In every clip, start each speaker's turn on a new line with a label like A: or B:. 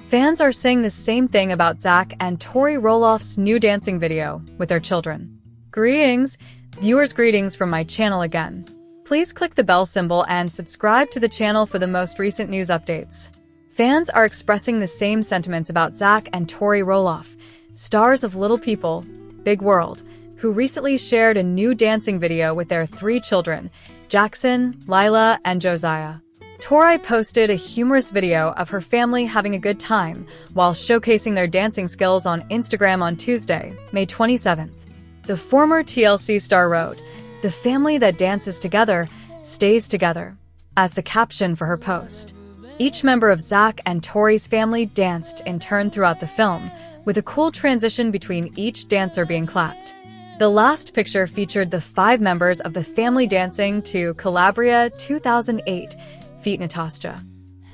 A: Fans are saying the same thing about Zach and Tori Roloff's new dancing video with their children. Greetings, viewers, greetings from my channel again. Please click the bell symbol and subscribe to the channel for the most recent news updates. Fans are expressing the same sentiments about Zach and Tori Roloff, stars of Little People, Big World, who recently shared a new dancing video with their 3 children, Jackson, Lila, and Josiah. Tori posted a humorous video of her family having a good time while showcasing their dancing skills on Instagram on Tuesday, May 27th. The former TLC star wrote, "The family that dances together stays together," as the caption for her post. Each member of Zach and Tori's family danced in turn throughout the film, with a cool transition between each dancer being clapped. The last picture featured the 5 members of the family dancing to Calabria 2008 Feet Natasha.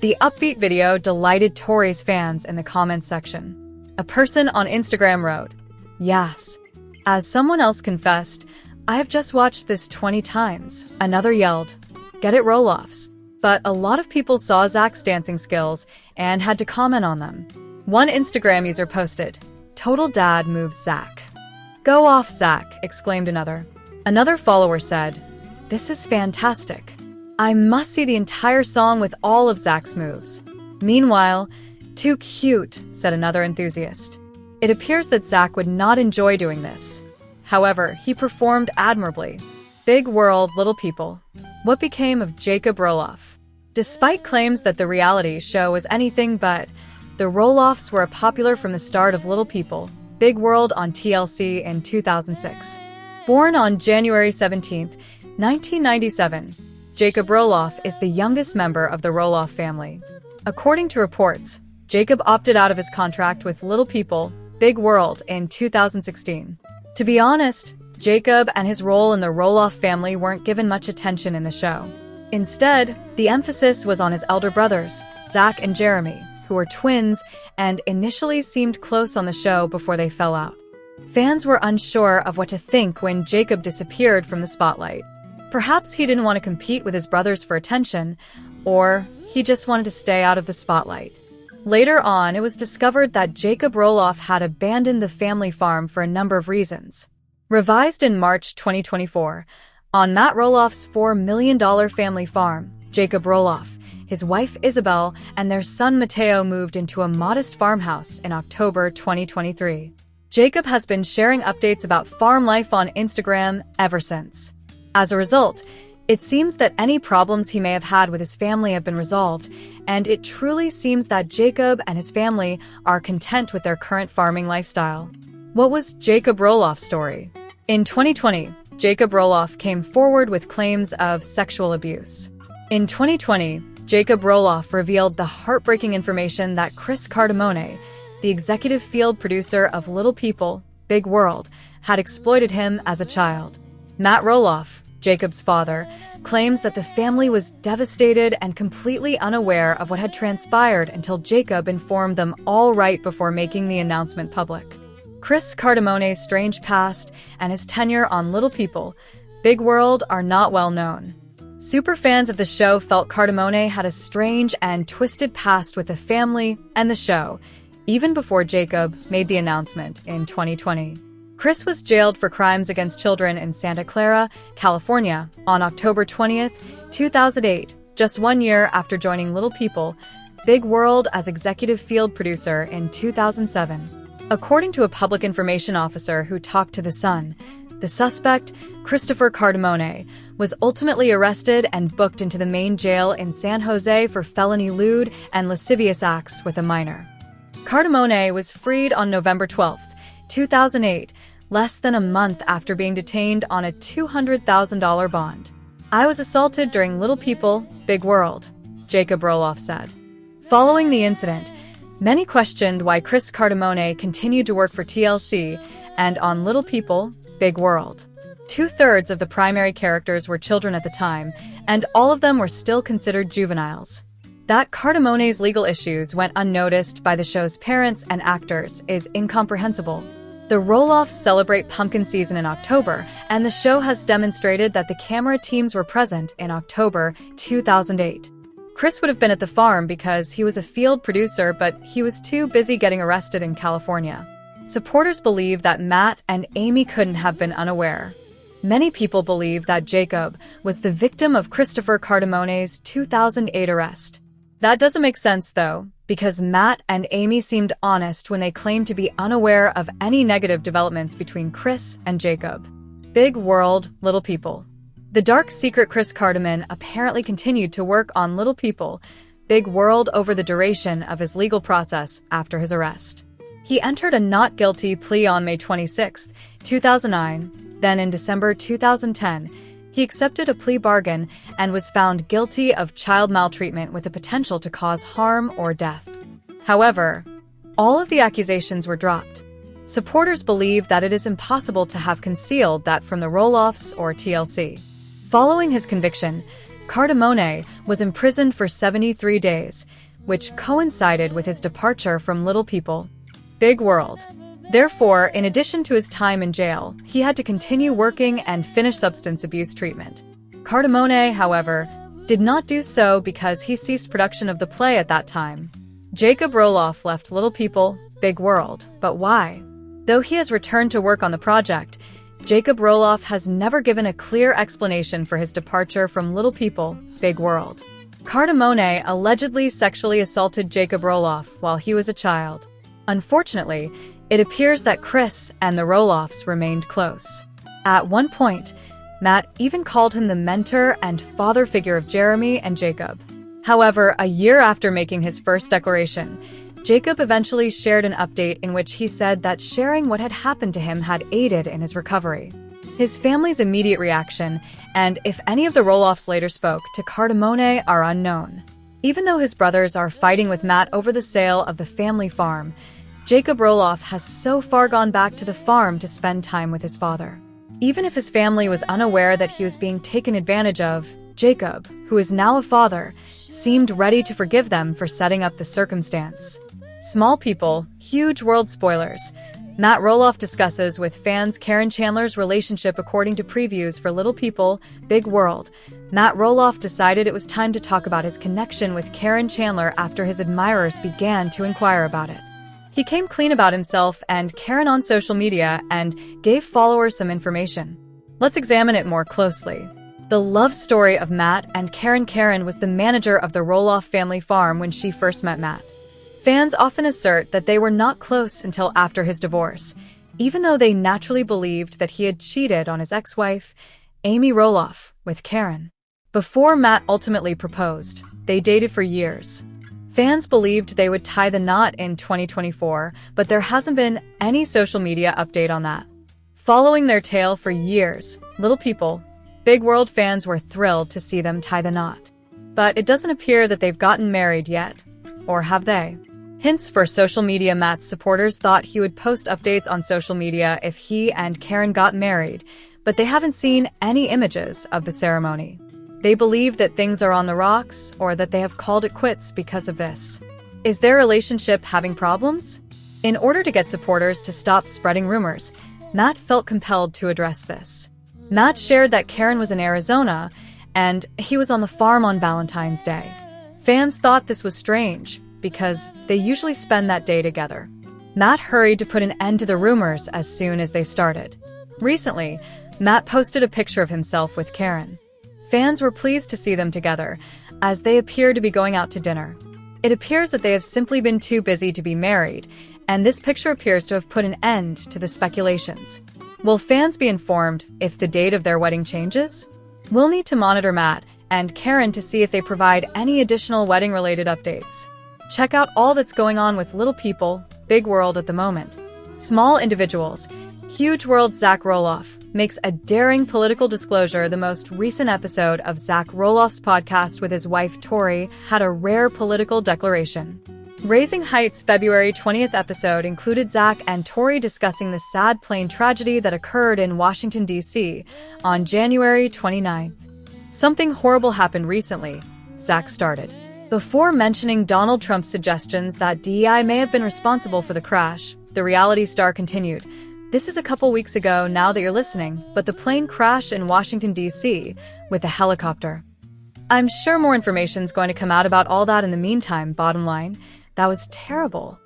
A: The upbeat video delighted Tori's fans in the comments section. A person on Instagram wrote, "Yes." As someone else confessed, "I have just watched this 20 times. Another yelled, "Get it, Roloffs." But a lot of people saw Zach's dancing skills and had to comment on them. One Instagram user posted, "Total dad moves Zach." "Go off, Zach," exclaimed another. Another follower said, "This is fantastic. I must see the entire song with all of Zach's moves." Meanwhile, "Too cute," said another enthusiast. It appears that Zach would not enjoy doing this. However, he performed admirably. Big World, Little People. What became of Jacob Roloff? Despite claims that the reality show was anything but, the Roloffs were popular from the start of Little People, Big World on TLC in 2006. Born on January 17, 1997, Jacob Roloff is the youngest member of the Roloff family. According to reports, Jacob opted out of his contract with Little People, Big World in 2016. To be honest, Jacob and his role in the Roloff family weren't given much attention in the show. Instead, the emphasis was on his elder brothers, Zach and Jeremy, who were twins and initially seemed close on the show before they fell out. Fans were unsure of what to think when Jacob disappeared from the spotlight. Perhaps he didn't want to compete with his brothers for attention, or he just wanted to stay out of the spotlight. Later on, it was discovered that Jacob Roloff had abandoned the family farm for a number of reasons. Revised in March 2024, on Matt Roloff's $4 million family farm, Jacob Roloff, his wife Isabel, and their son Mateo moved into a modest farmhouse in October 2023. Jacob has been sharing updates about farm life on Instagram ever since. As a result, it seems that any problems he may have had with his family have been resolved, and it truly seems that Jacob and his family are content with their current farming lifestyle. What was Jacob Roloff's story? In 2020, Jacob Roloff came forward with claims of sexual abuse. In 2020, Jacob Roloff revealed the heartbreaking information that Chris Cardamone, the executive field producer of Little People, Big World, had exploited him as a child. Matt Roloff, Jacob's father, claims that the family was devastated and completely unaware of what had transpired until Jacob informed them all right before making the announcement public. Chris Cardamone's strange past and his tenure on Little People, Big World are not well known. Superfans of the show felt Cardamone had a strange and twisted past with the family and the show, even before Jacob made the announcement in 2020. Chris was jailed for crimes against children in Santa Clara, California, on October 20, 2008, just 1 year after joining Little People, Big World as executive field producer in 2007. According to a public information officer who talked to The Sun, the suspect, Christopher Cardamone, was ultimately arrested and booked into the main jail in San Jose for felony lewd and lascivious acts with a minor. Cardamone was freed on November 12, 2008, less than a month after being detained on a $200,000 bond. "I was assaulted during Little People, Big World," Jacob Roloff said. Following the incident, many questioned why Chris Cardamone continued to work for TLC and on Little People, Big World. 2/3 of the primary characters were children at the time, and all of them were still considered juveniles. That Cardamone's legal issues went unnoticed by the show's parents and actors is incomprehensible. The Roloffs celebrate pumpkin season in October, and the show has demonstrated that the camera teams were present in October 2008. Chris would have been at the farm because he was a field producer, but he was too busy getting arrested in California. Supporters believe that Matt and Amy couldn't have been unaware. Many people believe that Jacob was the victim of Christopher Cardamone's 2008 arrest. That doesn't make sense, though, because Matt and Amy seemed honest when they claimed to be unaware of any negative developments between Chris and Jacob. Big world, little people. The dark secret Chris Cardamone apparently continued to work on Little People, Big World over the duration of his legal process after his arrest. He entered a not guilty plea on May 26, 2009. Then in December 2010, he accepted a plea bargain and was found guilty of child maltreatment with the potential to cause harm or death. However, all of the accusations were dropped. Supporters believe that it is impossible to have concealed that from the Roloffs or TLC. Following his conviction, Cardamone was imprisoned for 73 days, which coincided with his departure from Little People, Big World. Therefore, in addition to his time in jail, he had to continue working and finish substance abuse treatment. Cardamone, however, did not do so because he ceased production of the play at that time. Jacob Roloff left Little People, Big World, but why? Though he has returned to work on the project, Jacob Roloff has never given a clear explanation for his departure from Little People, Big World. Cardamone allegedly sexually assaulted Jacob Roloff while he was a child. Unfortunately, it appears that Chris and the Roloffs remained close. At one point, Matt even called him the mentor and father figure of Jeremy and Jacob. However, a year after making his first declaration, Jacob eventually shared an update in which he said that sharing what had happened to him had aided in his recovery. His family's immediate reaction, and if any of the Roloffs later spoke to Cardamone, are unknown. Even though his brothers are fighting with Matt over the sale of the family farm, Jacob Roloff has so far gone back to the farm to spend time with his father. Even if his family was unaware that he was being taken advantage of, Jacob, who is now a father, seemed ready to forgive them for setting up the circumstance. Small people, huge world spoilers. Matt Roloff discusses with fans Karen Chandler's relationship according to previews for Little People, Big World. Matt Roloff decided it was time to talk about his connection with Karen Chandler after his admirers began to inquire about it. He came clean about himself and Karen on social media and gave followers some information. Let's examine it more closely. The love story of Matt and Karen. Karen was the manager of the Roloff family farm when she first met Matt. Fans often assert that they were not close until after his divorce, even though they naturally believed that he had cheated on his ex-wife, Amy Roloff, with Karen. Before Matt ultimately proposed, they dated for years. Fans believed they would tie the knot in 2024, but there hasn't been any social media update on that. Following their tale for years, Little People, Big World fans were thrilled to see them tie the knot. But it doesn't appear that they've gotten married yet. Or have they? Hints for social media. Matt's supporters thought he would post updates on social media if he and Karen got married, but they haven't seen any images of the ceremony. They believe that things are on the rocks or that they have called it quits because of this. Is their relationship having problems? In order to get supporters to stop spreading rumors, Matt felt compelled to address this. Matt shared that Karen was in Arizona and he was on the farm on Valentine's Day. Fans thought this was strange because they usually spend that day together. Matt hurried to put an end to the rumors as soon as they started. Recently, Matt posted a picture of himself with Karen. Fans were pleased to see them together, as they appear to be going out to dinner. It appears that they have simply been too busy to be married, and this picture appears to have put an end to the speculations. Will fans be informed if the date of their wedding changes? We'll need to monitor Matt and Karen to see if they provide any additional wedding-related updates. Check out all that's going on with Little People, Big World at the moment. Small individuals, huge world. Zach Roloff makes a daring political disclosure. The most recent episode of Zach Roloff's podcast with his wife Tori had a rare political declaration. Raising Heights' February 20th episode included Zach and Tori discussing the sad plane tragedy that occurred in Washington, D.C. on January 29th. Something horrible happened recently, Zach started. Before mentioning Donald Trump's suggestions that DEI may have been responsible for the crash, the reality star continued. This is a couple weeks ago now that you're listening, but the plane crashed in Washington, D.C. with a helicopter. I'm sure more information's going to come out about all that in the meantime. Bottom line, that was terrible.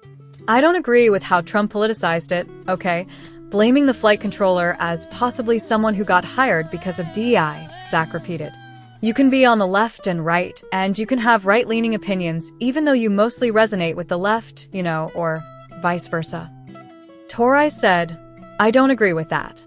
A: I don't agree with how Trump politicized it, okay? Blaming the flight controller as possibly someone who got hired because of DEI, Zach repeated. You can be on the left and right, and you can have right-leaning opinions even though you mostly resonate with the left, or vice versa. Tori said, I don't agree with that.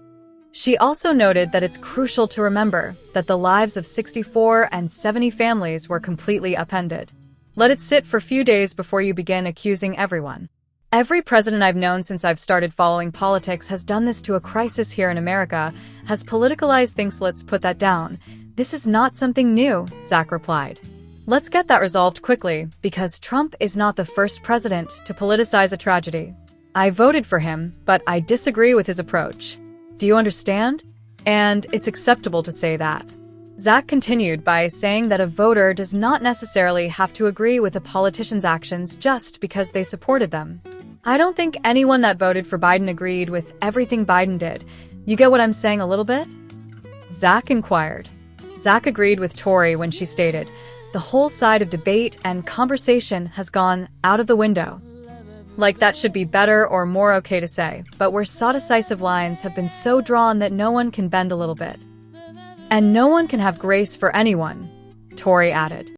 A: She also noted that it's crucial to remember that the lives of 64 and 70 families were completely upended. Let it sit for a few days before you begin accusing everyone. Every president I've known since I've started following politics has done this to a crisis here in America, has politicalized things. Let's put that down. This is not something new, Zach replied. Let's get that resolved quickly, because Trump is not the first president to politicize a tragedy. I voted for him, but I disagree with his approach. Do you understand? And it's acceptable to say that. Zach continued by saying that a voter does not necessarily have to agree with a politician's actions just because they supported them. I don't think anyone that voted for Biden agreed with everything Biden did. You get what I'm saying a little bit? Zach inquired. Zach agreed with Tori when she stated, the whole side of debate and conversation has gone out of the window. Like that should be better or more okay to say, but where so decisive lines have been so drawn that no one can bend a little bit. And no one can have grace for anyone, Tori added.